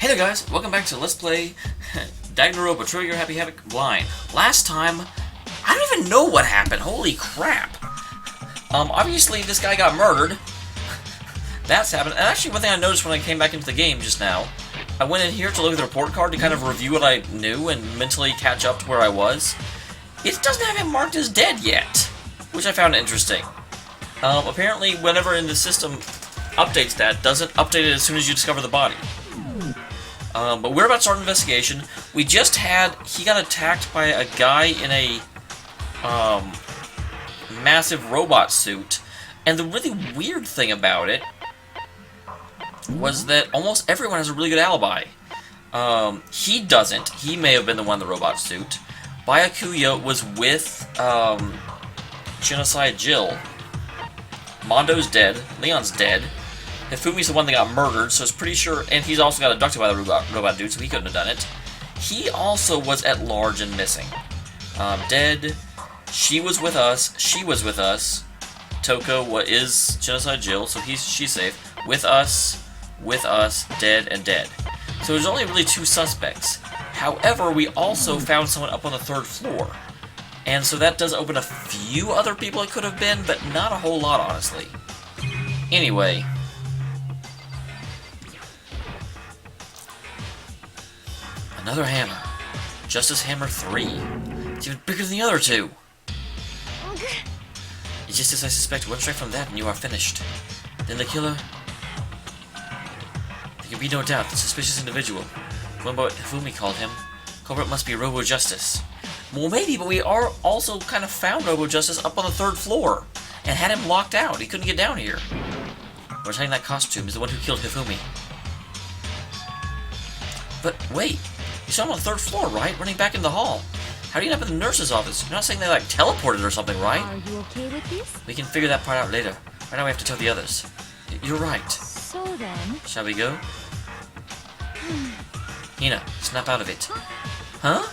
Hey there guys, welcome back to Let's Play Danganronpa Blind. Last time, I don't even know what happened, holy crap. Obviously this guy got murdered. That's happened, and actually one thing I noticed when I came back into the game just now, I went in here to look at the report card to kind of review what I knew and mentally catch up to where I was. It doesn't have him marked as dead yet, which I found interesting. Apparently whenever in the system updates that, doesn't update it as soon as you discover the body. But we're about to start an investigation. We just had... He got attacked by a guy in a massive robot suit. And the really weird thing about it was that almost everyone has a really good alibi. He doesn't. He may have been the one in the robot suit. Byakuya was with Genocide Jill. Mondo's dead. Leon's dead. Hifumi's the one that got murdered, so it's pretty sure... And he's also got abducted by the robot dude, so he couldn't have done it. He also was at large and missing. Dead. She was with us. She was with us. Toko is Genocide Jill, so she's safe. With us, dead, and dead. So there's only really two suspects. However, we also found someone up on the 3rd floor. And so that does open a few other people it could have been, but not a whole lot, honestly. Anyway... Another hammer. Justice Hammer 3. It's even bigger than the other two. Just as I suspect, one strike from that and you are finished. Then the killer... There can be no doubt, the suspicious individual. Remember what Hifumi called him? Culprit must be Robo-Justice. Well, maybe, but we are also kind of found Robo-Justice up on the 3rd floor. And had him locked out. He couldn't get down here. We're saying that costume is the one who killed Hifumi. But wait. You saw him on the 3rd floor, right? Running back in the hall. How do you end up in the nurse's office? You're not saying they, like, teleported or something, right? Are you okay with this? We can figure that part out later. Right now we have to tell the others. You're right. So then... Shall we go? Hina, snap out of it. Huh?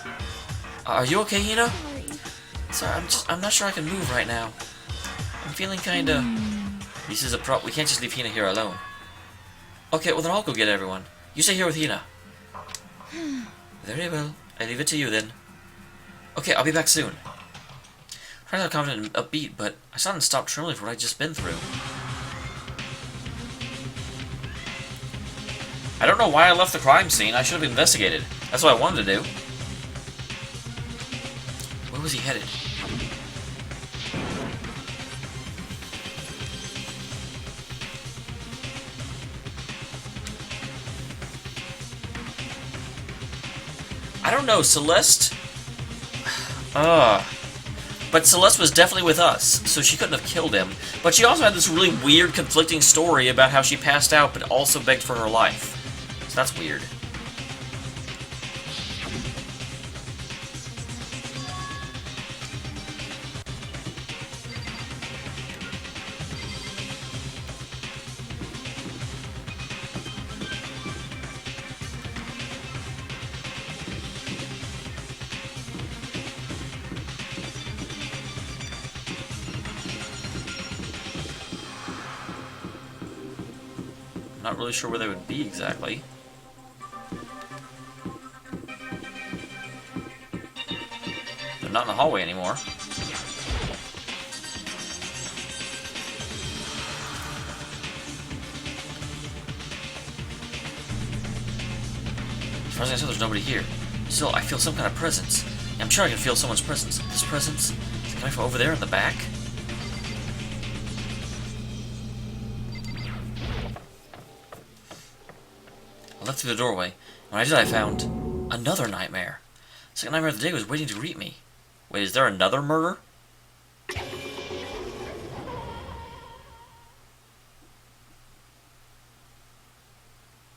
Are you okay, Hina? Sorry. Sorry, I'm not sure I can move right now. I'm feeling kinda... This is a we can't just leave Hina here alone. Okay, well then I'll go get everyone. You stay here with Hina. Very well. I leave it to you then. Okay, I'll be back soon. I'm trying to be confident and upbeat, but I still haven't stopped trembling for what I've just been through. I don't know why I left the crime scene. I should have investigated. That's what I wanted to do. Where was he headed? I don't know, Celeste... But Celeste was definitely with us, so she couldn't have killed him. But she also had this really weird, conflicting story about how she passed out, but also begged for her life. So that's weird. Not really sure where they would be exactly. They're not in the hallway anymore. As far as I know, there's nobody here. Still, I feel some kind of presence. I'm sure I can feel someone's presence. This presence is coming from over there in the back? I left through the doorway. When I did, I found another nightmare. The second nightmare of the day was waiting to greet me. Wait, is there another murder?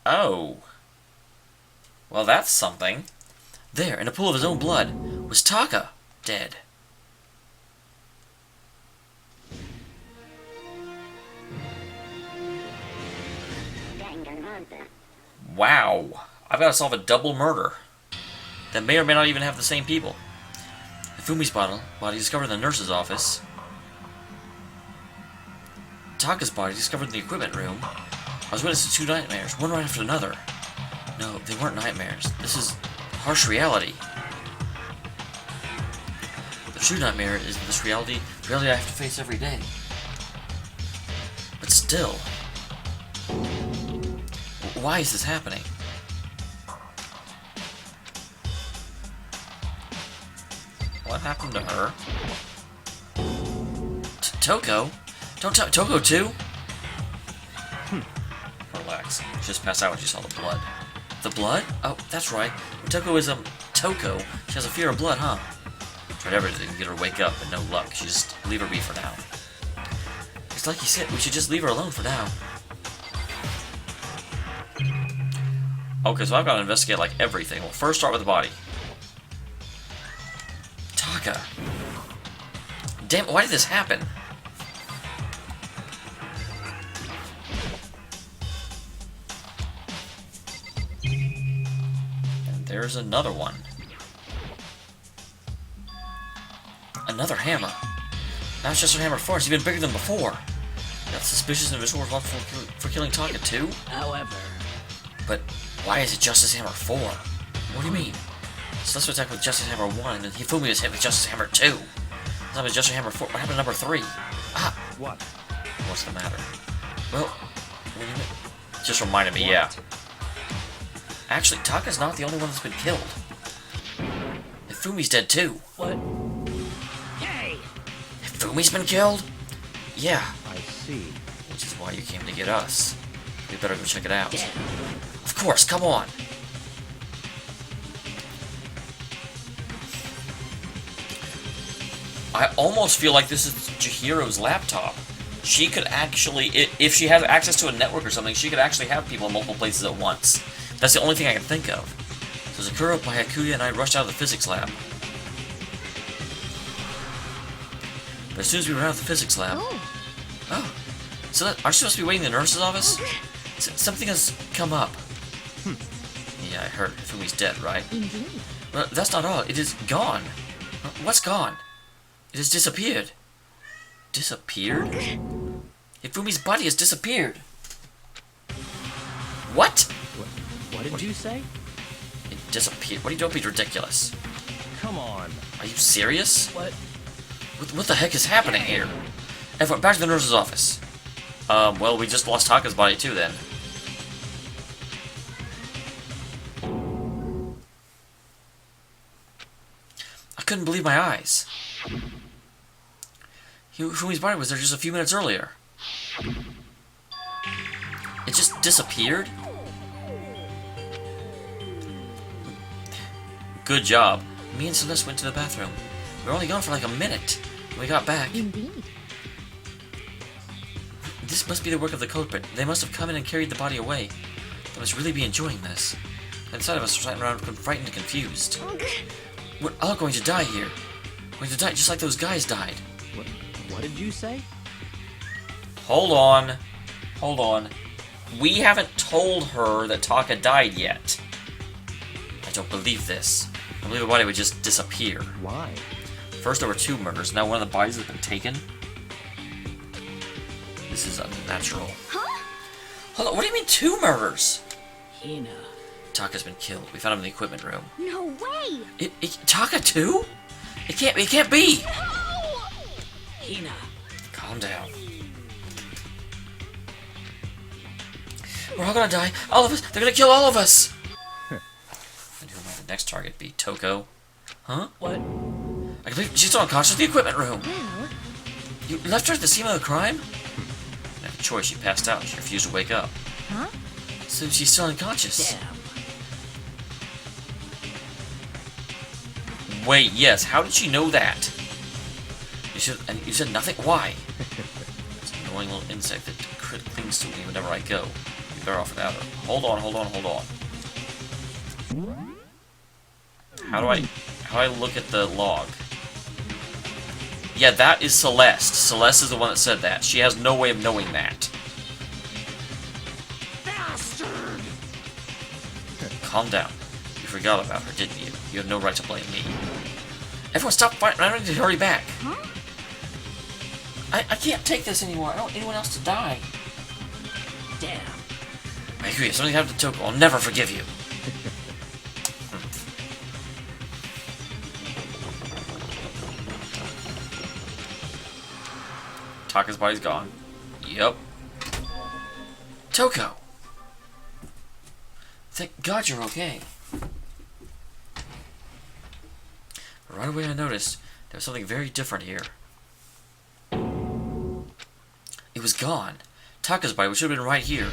Oh. Well, that's something. There, in a pool of his own blood, was Taka, dead. Wow. I've got to solve a double murder that may or may not even have the same people. Hifumi's body discovered in the nurse's office. Taka's body discovered in the equipment room. I was witness to two nightmares, one right after another. No, they weren't nightmares. This is harsh reality. The true nightmare is this reality I have to face every day. But still, why is this happening? What happened to her? Toko? Don't tell Toko too? Relax. She just passed out when she saw the blood. The blood? Oh, that's right. Toko is Toko. She has a fear of blood, huh? Tried everything to get her to wake up, but no luck. She just leave her be for now. It's like you said, we should just leave her alone for now. Okay, so I've got to investigate like everything. We'll first start with the body. Taka. Damn, why did this happen? And there's another one. Another hammer. Now it's just her hammer 4. It's even bigger than before. Got suspicious individual responsible for killing Taka too? However... But why is it Justice Hammer 4? What do you mean? So let's attack with Justice Hammer 1, and then Hifumi was hit with Justice Hammer 2. That was Justice Hammer 4. What happened to number 3? Ah! What? What's the matter? Well, just reminded me, yeah. Actually, Taka's not the only one that's been killed. Hifumi's dead too. What? Hey! Hifumi's been killed? Yeah. I see. Which is why you came to get us. We better go check it out. Damn. Of course, come on. I almost feel like this is Chihiro's laptop. She could actually, if she has access to a network or something, she could actually have people in multiple places at once. That's the only thing I can think of. So Zakura, Byakuya, and I rushed out of the physics lab. But as soon as we were out of the physics lab... Oh. So aren't you supposed to be waiting in the nurse's office? Something has come up. Yeah, I heard. Fumi's dead, right? Indeed. Well, that's not all. It is gone. What's gone? It has disappeared. Disappeared? Hifumi's body has disappeared. What? What did you say? It disappeared. What are you doing? Be ridiculous. Come on. Are you serious? What? What the heck is happening here? Everyone, back to the nurse's office. Well, we just lost Taka's body too, then. I couldn't believe my eyes. Fumi's body was there just a few minutes earlier. It just disappeared? Good job. Me and Celeste went to the bathroom. We were only gone for like a minute. When we got back. Indeed. This must be the work of the culprit. They must have come in and carried the body away. They must really be enjoying this. Inside of us, we're sitting around frightened and confused. We're all going to die here. We're going to die just like those guys died. What did you say? Hold on. Hold on. We haven't told her that Taka died yet. I don't believe this. I believe the body would just disappear. Why? First there were 2 murders, now one of the bodies has been taken. This is unnatural. Huh? Hold on, what do you mean 2 murders? Hina. Taka's been killed. We found him in the equipment room. No way! Taka too? It can't be! Hina. Calm down. We're all gonna die. All of us. They're gonna kill all of us. And who might the next target be? Toko? Huh? What? I can believe she's still unconscious in the equipment room. Well, You left her at the scene of the crime? No choice. She passed out. She refused to wake up. huh? So she's still unconscious. Damn. Wait, yes. How did she know that? You said nothing? Why? It's an annoying little insect that clings to me whenever I go. You're better off without her. Hold on. How do I look at the log? Yeah, that is Celeste. Celeste is the one that said that. She has no way of knowing that. Bastard! Calm down. You forgot about her, didn't you? You have no right to blame me. Everyone stop fighting. I need to hurry back. Huh? I can't take this anymore. I don't want anyone else to die. Damn. I agree. If something happened to Toko, I'll never forgive you. Taka's body's gone. Yep. Toko! Thank God you're okay. Right away I noticed there was something very different here. It was gone. Taka's body, which should have been right here,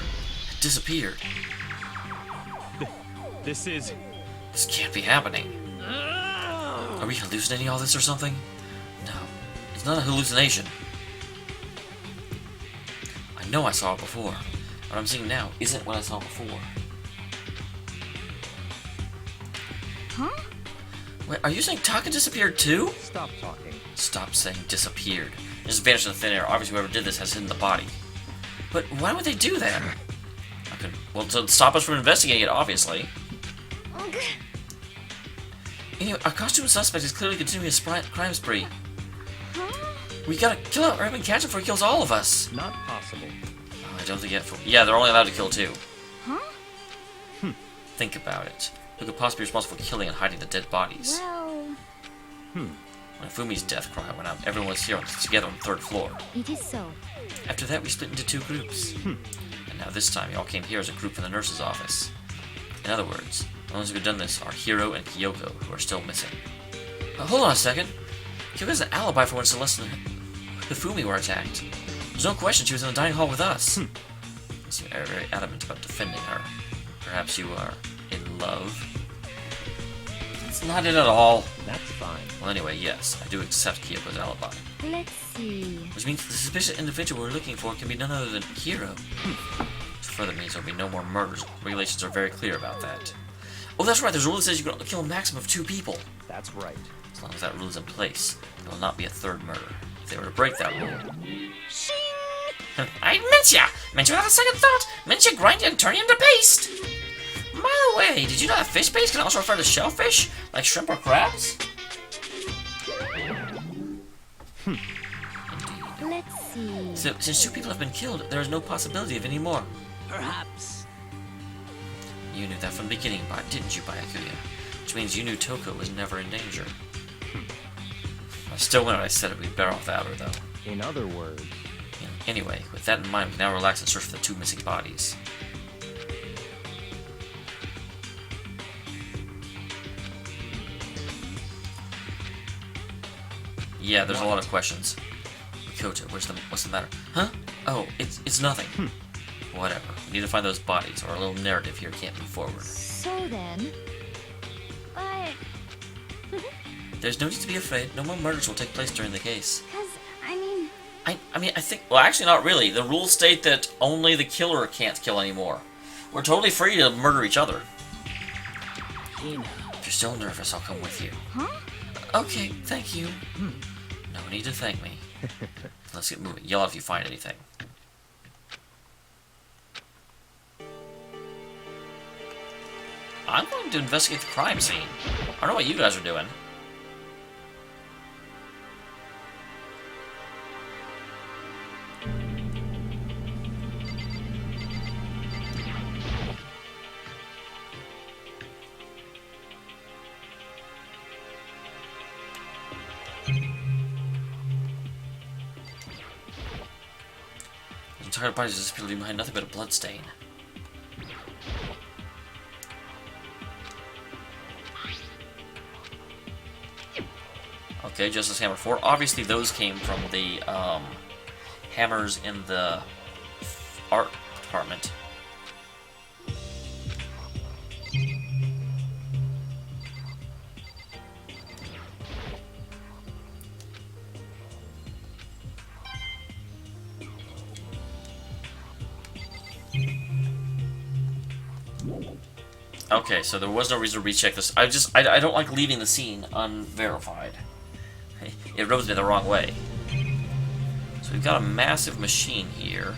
had disappeared. This is... This can't be happening. Are we hallucinating all this or something? No, it's not a hallucination. I know I saw it before. What I'm seeing now isn't what I saw before. Huh? Wait, are you saying Taka disappeared too? Stop talking. Stop saying disappeared. It just vanished in the thin air. Obviously whoever did this has hidden the body. But why would they do that? Well, to stop us from investigating it, obviously. Anyway, our costume suspect is clearly continuing his crime spree. Huh? We gotta kill him or even catch him before he kills all of us. Not possible. Oh, I don't think yet. Yeah, they're only allowed to kill 2. Huh? Think about it. Who could possibly be responsible for killing and hiding the dead bodies? Well, When Fumi's death cry went out, everyone was here together on the 3rd floor. it is so. After that, we split into 2 groups. And now this time, you all came here as a group from the nurse's office. In other words, the ones who have done this are Hiro and Kyoko, who are still missing. Hold on a second. Kyoko has an alibi for when Celeste and Hifumi were attacked. There's no question she was in the dining hall with us. You seem very adamant about defending her. Perhaps you are in love? That's not it at all. That's fine. Well, anyway, yes, I do accept Kyoko's alibi. Let's see. Which means the suspicious individual we're looking for can be none other than Hiro. Which further means there'll be no more murders. Regulations are very clear about that. Oh, that's right, there's a rule that says you can kill a maximum of 2 people. That's right. As long as that rule is in place, there will not be a 3rd murder. If they were to break that rule... I meant you have a second thought. Meant you grind and turn you into paste. By the way, did you know that fish paste can also refer to shellfish, like shrimp or crabs? Indeed. Let's see. So, since 2 people have been killed, there is no possibility of any more. Perhaps. You knew that from the beginning, didn't you, Byakuya? Which means you knew Toko was never in danger. I still went when I said it. We'd better off without her, though. In other words... Anyway, with that in mind, we can now relax and search for the 2 missing bodies. Yeah, there's a lot of questions. Makoto, what's the matter? Huh? Oh, it's nothing. Whatever. We need to find those bodies, or our little narrative here can't move forward. So then... But... There's no need to be afraid. No more murders will take place during the case. Because, I mean... I think... Well, actually, not really. The rules state that only the killer can't kill anymore. We're totally free to murder each other. Hina. If you're still nervous, I'll come with you. Huh? Okay, thank you. No need to thank me. Let's get moving. Yell out if you find anything. I'm going to investigate the crime scene. I don't know what you guys are doing. The entire body just appeared to leave behind nothing but a blood stain. Okay, Justice Hammer 4. Obviously, those came from the hammers in the art department. Okay, so there was no reason to recheck this. I don't like leaving the scene unverified. It rubs me the wrong way. So we've got a massive machine here.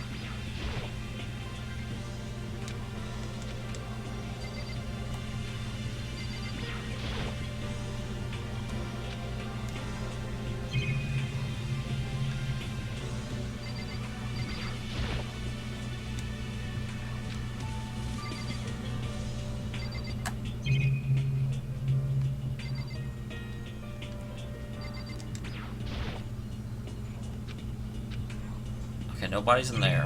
nobody's in there.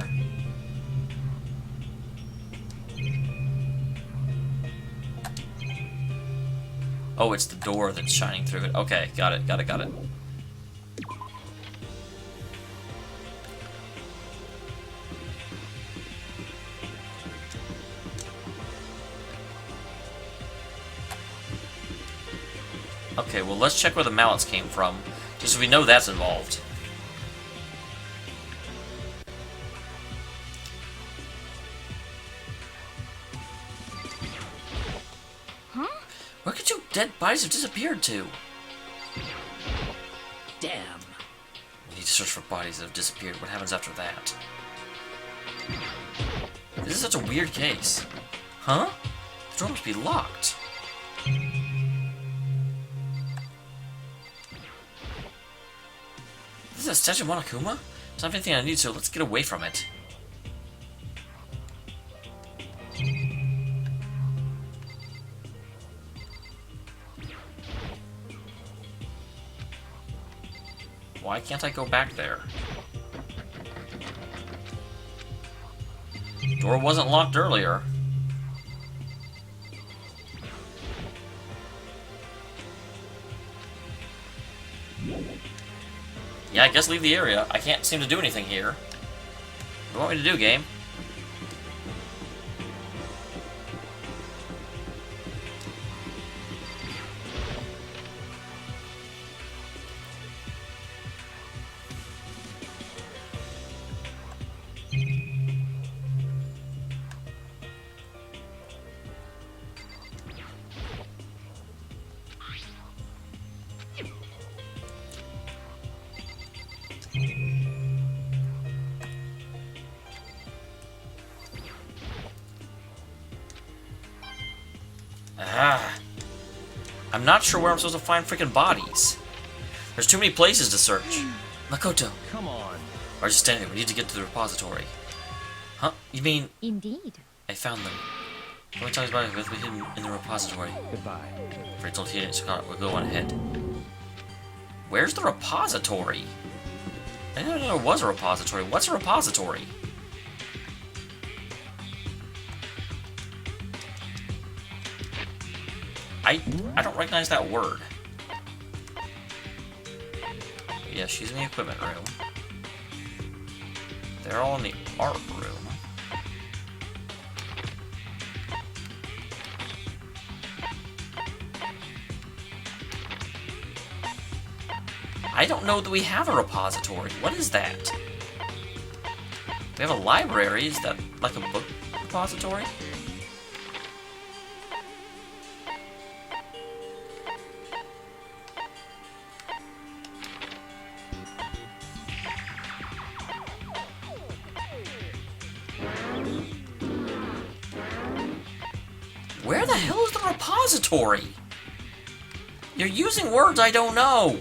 Oh, it's the door that's shining through it. Okay, got it. Okay, well, let's check where the mallets came from, just so we know that's involved. Huh? Where could two dead bodies have disappeared to? Damn. We need to search for bodies that have disappeared. What happens after that? This is such a weird case. Huh? The door must be locked. This is a statue of Monokuma? It's not anything I need, so let's get away from it. Why can't I go back there? Door wasn't locked earlier. Yeah, I guess leave the area. I can't seem to do anything here. What do you want me to do, game? I'm not sure where I'm supposed to find freaking bodies. There's too many places to search. Makoto. Come on. Why are you standing there? We need to get to the repository. Huh? You mean... Indeed. I found them. The only times bodies have been hidden in the repository. Goodbye. Fred told Hayden, so we'll go on ahead. Where's the repository? I didn't know there was a repository. What's a repository? I don't recognize that word. Yeah, she's in the equipment room. They're all in the art room. I don't know that we have a repository. What is that? We have a library. Is that like a book repository? Where the hell is the repository? You're using words I don't know.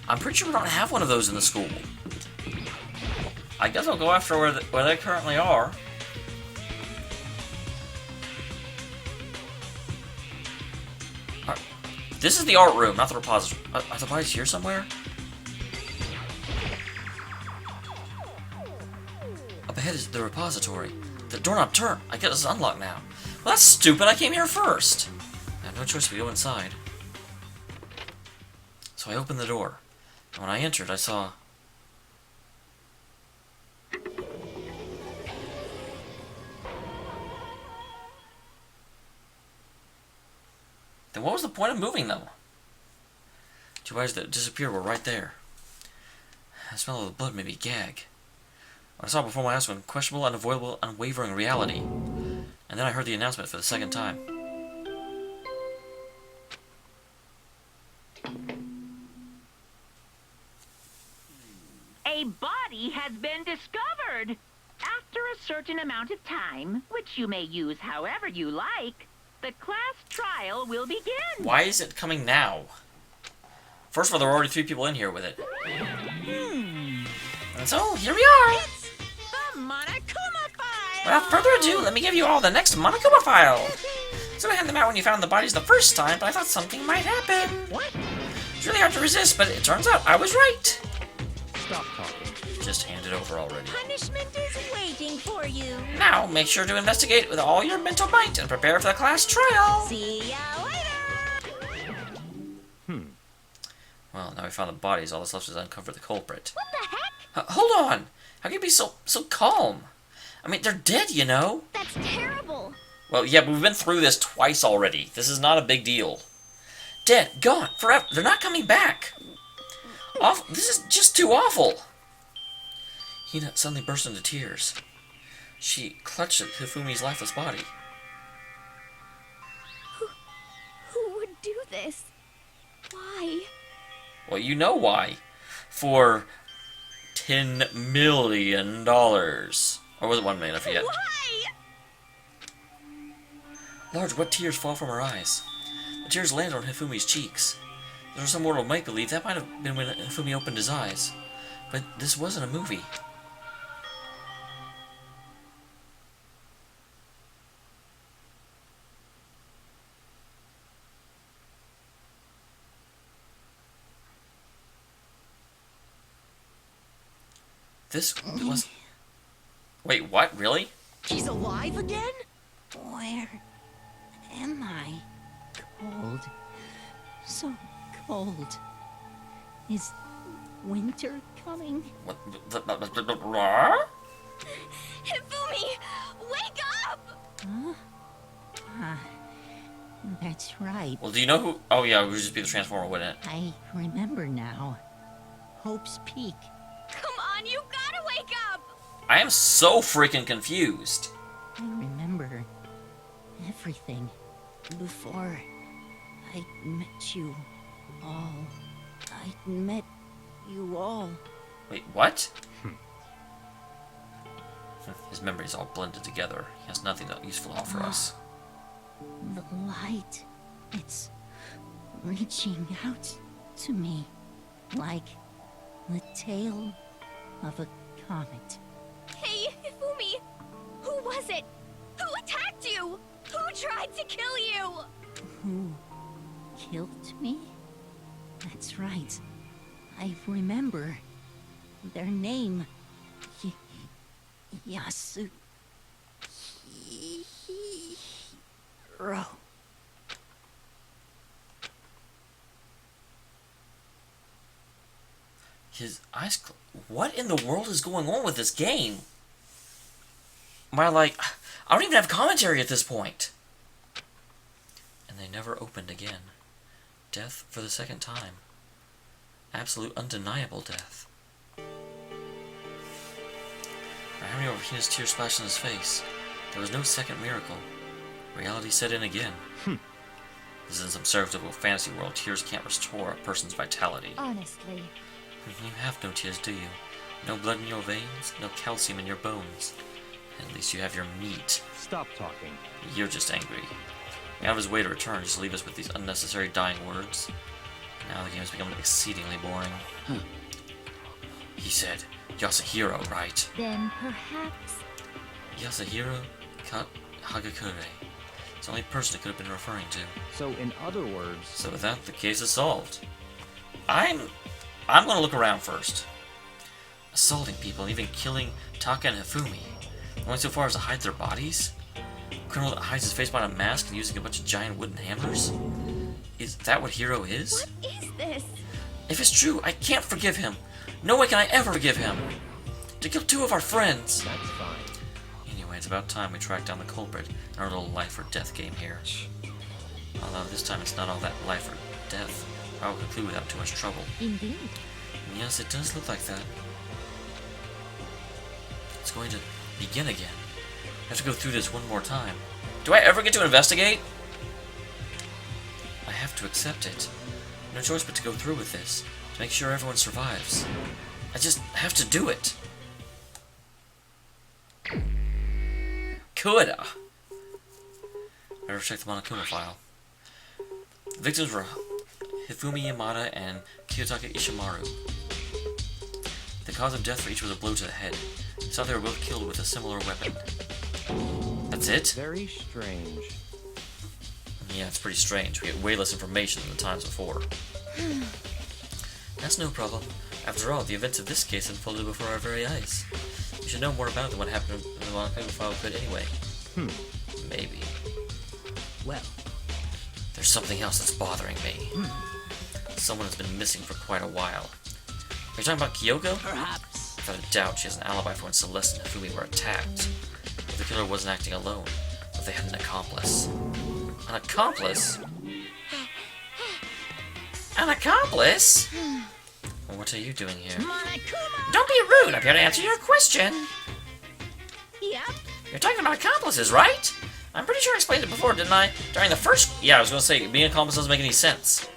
I'm pretty sure we don't have one of those in the school. I guess I'll go after where they currently are. This is the art room, not the repository. Are the bodies here somewhere? Up ahead is the repository. The doorknob turned. I guess it's unlocked now. Well, that's stupid. I came here first. I have no choice but to go inside. So I opened the door. And when I entered, I saw... Then what was the point of moving them? Two eyes that disappeared were right there. The smell of the blood made me gag. What I saw before my eyes was unquestionable, unavoidable, unwavering reality. And then I heard the announcement for the second time. A body has been discovered. After a certain amount of time, which you may use however you like, the class trial will begin. Why is it coming now? First of all, there were already 3 people in here with it. And so, here we are! It's the Monokuma file! Without further ado, let me give you all the next Monokuma file! So I had them out when you found the bodies the first time, but I thought something might happen. What? hard to resist, but it turns out I was right. Stop talking. Just hand it over already. Punishment is waiting for you. Now, make sure to investigate with all your mental might and prepare for the class trial. See ya later. Well, now we found the bodies. All that's left is to uncover the culprit. What the heck? Hold on. How can you be so calm? I mean, they're dead, you know. That's terrible. Well, yeah, but we've been through this twice already. This is not a big deal. Dead, gone, forever. They're not coming back. Awful. This is just too awful. Hina suddenly burst into tears. She clutched at Hifumi's lifeless body. Who would do this? Why? Well, you know why. For $10 million. Or was it 1 million? I forget. Why? Large, wet tears fall from her eyes. The tears land on Hifumi's cheeks. There was some mortal might believe that might have been when Hifumi opened his eyes. But this wasn't a movie. This was... Wait, what? Really? She's alive again? Where am I? Cold. So cold. Is winter coming? What? Hifumi! Wake up! Huh? Ah, that's right. Well, do you know who... Oh, yeah, it would just be the Transformer, wouldn't it? I remember now. Hope's Peak. Come on, you gotta wake up! I am so freaking confused. I remember everything before I met you all. I met you all. Wait, what? His memories all blended together. He has nothing useful to offer us. The light, it's reaching out to me like the tail of a comet. Hey, Hifumi! Who was it? Who attacked you? Who tried to kill you? Who killed me? That's right. I remember their name. Yasu... Hiro. His eyes... What in the world is going on with this game? Am I like... I don't even have commentary at this point. And they never opened again. Death for the second time. Absolute undeniable death. How many over Hina's tears splashed in his face? There was no second miracle. Reality set in again. This isn't some stereotypical fantasy world. Tears can't restore a person's vitality. Honestly. You have no tears, do you? No blood in your veins, no calcium in your bones. At least you have your meat. Stop talking. You're just angry. Out of his way to return, just leave us with these unnecessary dying words. Now the game has become exceedingly boring. He said, Yasuhiro, right? Then perhaps... Yasuhiro Hagakure. It's the only person it could have been referring to. So, in other words... So with that, the case is solved. I'm gonna look around first. Assaulting people and even killing Taka and Hifumi. Going so far as to hide their bodies? A criminal that hides his face behind a mask and using a bunch of giant wooden hammers? Is that what Hiro is? What is this? If it's true, I can't forgive him. No way can I ever forgive him. To kill two of our friends. That's fine. Anyway, it's about time we track down the culprit in our little life or death game here. Although this time it's not all that life or death. I will conclude without too much trouble. Indeed. And yes, it does look like that. It's going to begin again. I have to go through this one more time. Do I ever get to investigate? I have to accept it. No choice but to go through with this, to make sure everyone survives. I just have to do it. Coulda. Better check the Monokuma file. The victims were Hifumi Yamada and Kiyotaka Ishimaru. The cause of death for each was a blow to the head. I thought they were both killed with a similar weapon. That's it? Very strange. Yeah, it's pretty strange. We get way less information than the times before. That's no problem. After all, the events of this case unfolded before our very eyes. We should know more about it than what happened in the long file could anyway. Maybe. Well, There's something else that's bothering me. Someone has been missing for quite a while. Are you talking about Kyoko? perhaps. Without a doubt, she has an alibi for when Celeste and Hifumi were attacked. But the killer wasn't acting alone, but they had an accomplice. An accomplice? An accomplice? Well, what are you doing here? Monokuma! Don't be rude! I'm here to answer your question! Yep. You're talking about accomplices, right? I'm pretty sure I explained it before, didn't I? During the first... Yeah, I was gonna say, being an accomplice doesn't make any sense.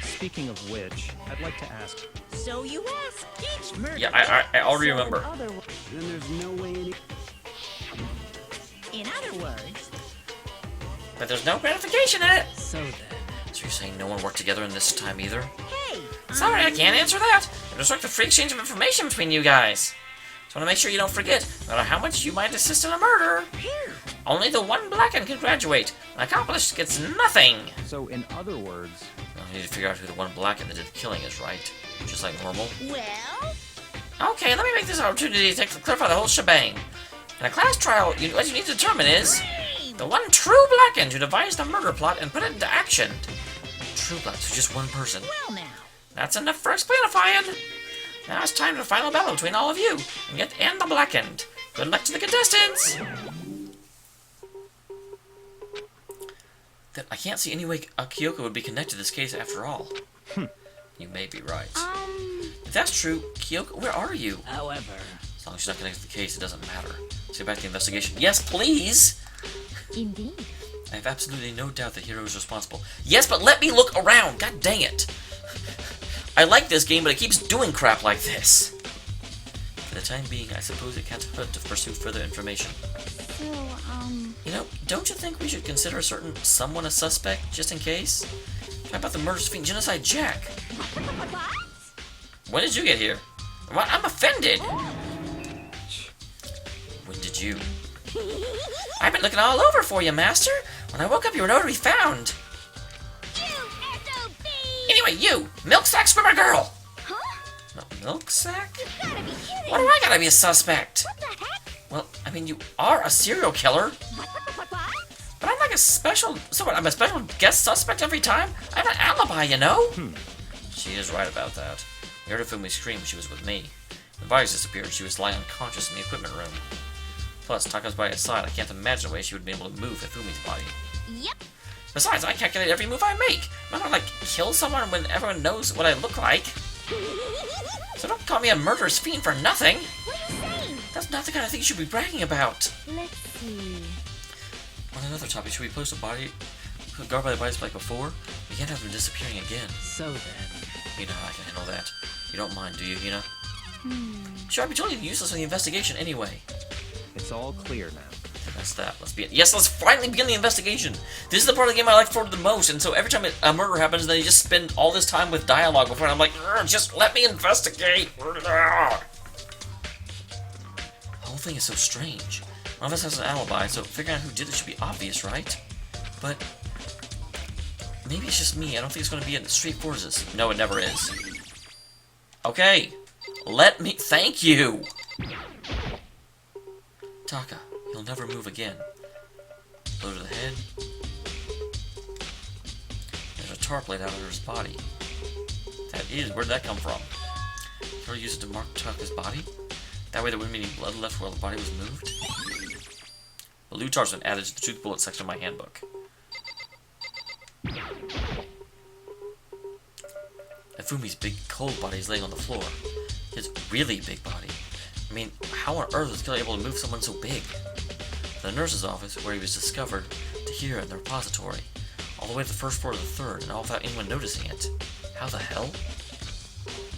Speaking of which, I'd like to ask, So you ask each murder. Yeah, I already remember. then there's no way any... In other words, But there's no gratification in it! So then. So you're saying no one worked together in this time either? hey. Sorry, I can't answer that. I just like the free exchange of information between you guys. Just want to make sure you don't forget, no matter how much you might assist in a murder, only the one blackened can graduate. An accomplice gets nothing. So in other words, Well, you need to figure out who the one blackened that did the killing is, right? Just like normal. Well, Okay, let me make this opportunity to clarify the whole shebang. In a class trial, what you need to determine is the one true blackened who devised the murder plot and put it into action. True blood, so just one person. well now. That's enough for explanifying. Now it's time for the final battle between all of you and the blackened. Good luck to the contestants. Then I can't see any way Kyoko would be connected to this case after all. You may be right. If that's true, Kyoko, where are you? However, As long as she's not connected to the case, it doesn't matter. Let's get back to the investigation. Yes, please! Indeed. I have absolutely no doubt that Hiro is responsible. Yes, but let me look around! God dang it! I like this game, but it keeps doing crap like this. For the time being, I suppose it can't hurt to pursue further information. So, You know, don't you think we should consider a certain someone a suspect, just in case? How about the murderous fiend Genocide Jack? When did you get here? What? I'm offended! When did you? I've been looking all over for you, Master! When I woke up, you were nowhere to be found! Anyway, you! Milk sack swimmer girl! Huh? No, milk sack? You gotta be kidding. Why do I gotta be a suspect? What the heck? Well, I mean, you are a serial killer, What? but I'm like a special... So what, I'm a special guest suspect every time? I have an alibi, you know? She is right about that. We heard Hifumi scream when she was with me. The bodies disappeared. She was lying unconscious in the equipment room. Plus, Taka's by his side. I can't imagine a way she would be able to move Hifumi's body. Yep. Besides, I calculate every move I make. I'm not gonna, like, kill someone when everyone knows what I look like. So don't call me a murderous fiend for nothing. What are you saying? That's not the kind of thing you should be bragging about. Let's see. On another topic, should we post a body guard by the bodies like before? We can't have them disappearing again. so then. You know how I can handle that. You don't mind, do you, Hina? Sure, I'd be totally useless in the investigation anyway. it's all clear now. That's that. Let's finally begin the investigation. This is the part of the game I like forward the most, and so every time a murder happens, then you just spend all this time with dialogue before, and I'm like, just let me investigate. The whole thing is so strange. One of us has an alibi, so figuring out who did it should be obvious, right? But maybe it's just me. I don't think it's going to be as straightforward as this. No, it never is. Okay. Let me... Thank you! Taka, you'll never move again. Blow to the head. There's a tar plate out under his body. That is... Where'd that come from? Can we use it to mark Taka's body? That way there wouldn't be any blood left where the body was moved? Blue tar's been added to the truth bullet section of my handbook. Hifumi's big, cold body is laying on the floor. His really big body. I mean, how on earth was the killer able to move someone so big? The nurse's office, where he was discovered, to here in the repository. All the way to the first floor of the third, and all without anyone noticing it. How the hell?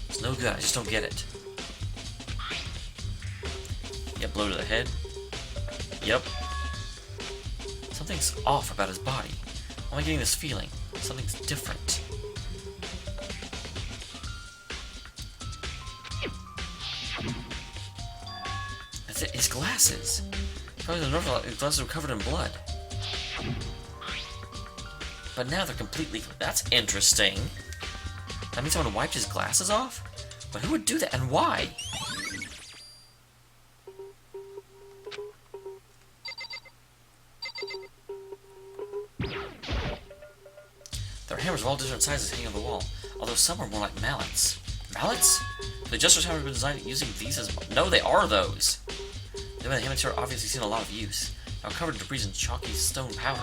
It's no good, I just don't get it. Yep, blow to the head. Yep. Something's off about his body. Why am I getting this feeling? Something's different. That's it, his glasses. Probably the normal glasses were covered in blood. But now they're completely... That's interesting. That means someone wiped his glasses off? But who would do that, and why? There are hammers of all different sizes hanging on the wall, although some are more like mallets. Mallets? The Jester's hammer has been designed using these as... No, they are those! The hammers here are obviously seen a lot of use, now covered in debris and chalky stone powder.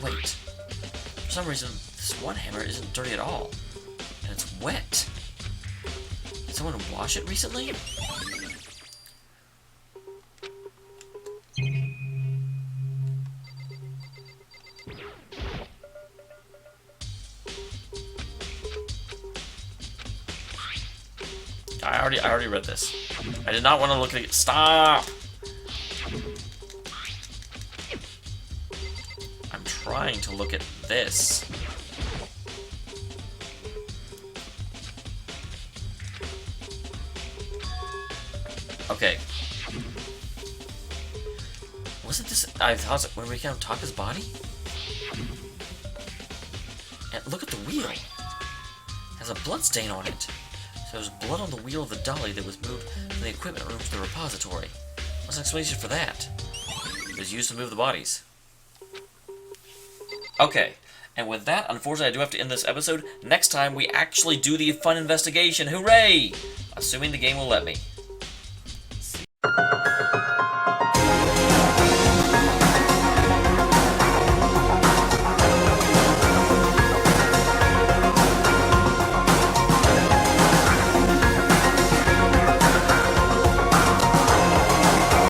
Wait. For some reason, this one hammer isn't dirty at all. And it's wet. Did someone wash it recently? I already read this. I did not want to look at it. Stop! I'm trying to look at this. Okay. Wasn't this... I thought when we found Taka's body? And look at the wheel. It has a blood stain on it. So there's blood on the wheel of the dolly that was moved from the equipment room to the repository. What's an explanation for that? It was used to move the bodies. Okay, and with that, unfortunately, I do have to end this episode. Next time, we actually do the fun investigation. Hooray! Assuming the game will let me.